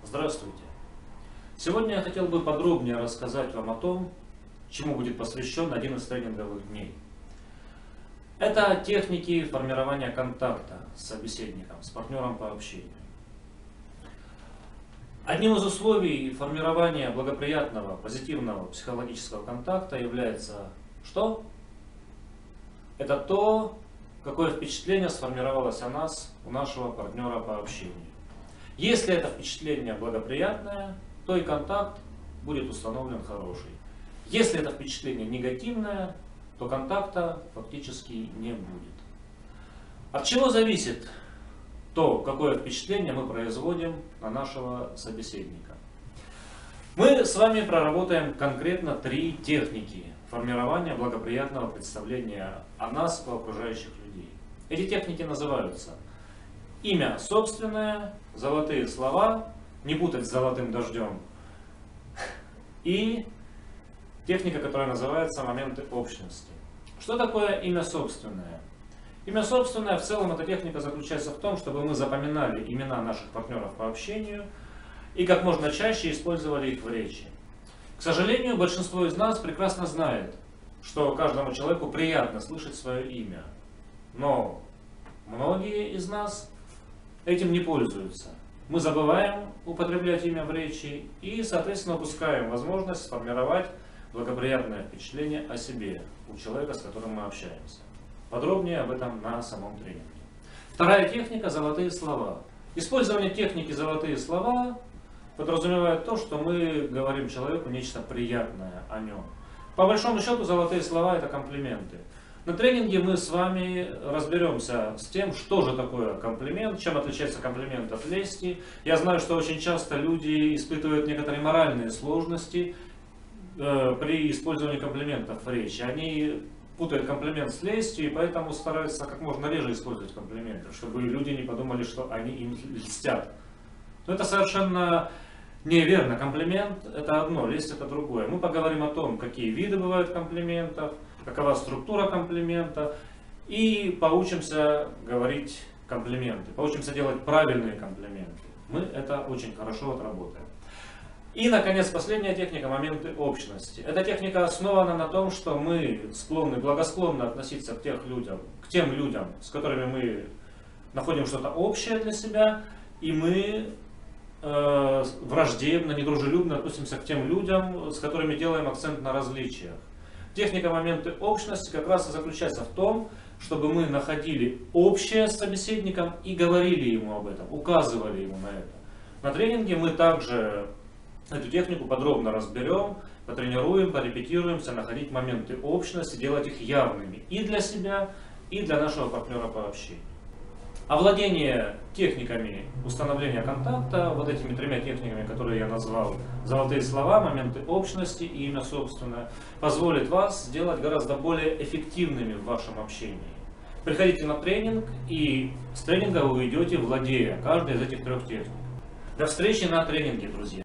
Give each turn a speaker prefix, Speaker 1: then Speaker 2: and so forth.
Speaker 1: Здравствуйте! Сегодня я хотел бы подробнее рассказать вам о том, чему будет посвящен один из тренинговых дней. Это техники формирования контакта с собеседником, с партнером по общению. Одним из условий формирования благоприятного, позитивного психологического контакта является что? Это то, какое впечатление сформировалось о нас у нашего партнера по общению. Если это впечатление благоприятное, то и контакт будет установлен хороший. Если это впечатление негативное, то контакта фактически не будет. От чего зависит то, какое впечатление мы производим на нашего собеседника? Мы с вами проработаем конкретно 3 техники формирования благоприятного представления о нас у окружающих людей. Эти техники называются имя собственное, золотые слова, не путать с золотым дождем, и техника, которая называется моменты общности. Что такое имя собственное? Имя собственное в целом эта техника заключается в том, чтобы мы запоминали имена наших партнеров по общению и как можно чаще использовали их в речи. К сожалению, большинство из нас прекрасно знает, что каждому человеку приятно слышать свое имя, но многие из нас этим не пользуются. Мы забываем употреблять имя в речи и, соответственно, упускаем возможность сформировать благоприятное впечатление о себе у человека, с которым мы общаемся. Подробнее об этом на самом тренинге. Вторая техника – золотые слова. Использование техники «золотые слова» подразумевает то, что мы говорим человеку нечто приятное о нем. По большому счету, золотые слова – это комплименты. На тренинге мы с вами разберемся с тем, что же такое комплимент, чем отличается комплимент от лести. Я знаю, что очень часто люди испытывают некоторые моральные сложности при использовании комплиментов в речи. Они путают комплимент с лестью, и поэтому стараются как можно реже использовать комплименты, чтобы люди не подумали, что они им льстят. Но это совершенно неверно. Комплимент – это одно, лесть – это другое. Мы поговорим о том, какие виды бывают комплиментов, какова структура комплимента, и поучимся говорить комплименты, поучимся делать правильные комплименты. Мы это очень хорошо отработаем. И, наконец, последняя техника – моменты общности. Эта техника основана на том, что мы склонны благосклонно относиться к тем людям, с которыми мы находим что-то общее для себя, и мы враждебно, недружелюбно относимся к тем людям, с которыми делаем акцент на различиях. Техника моменты общности как раз и заключается в том, чтобы мы находили общее с собеседником и говорили ему об этом, указывали ему на это. На тренинге мы также эту технику подробно разберем, потренируем, порепетируемся, находить моменты общности, делать их явными и для себя, и для нашего партнера по общению. Овладение техниками установления контакта, вот этими 3 техниками, которые я назвал, золотые слова, моменты общности и имя собственное, позволит вас сделать гораздо более эффективными в вашем общении. Приходите на тренинг, и с тренинга вы уйдете, владея каждой из этих 3 техник. До встречи на тренинге, друзья!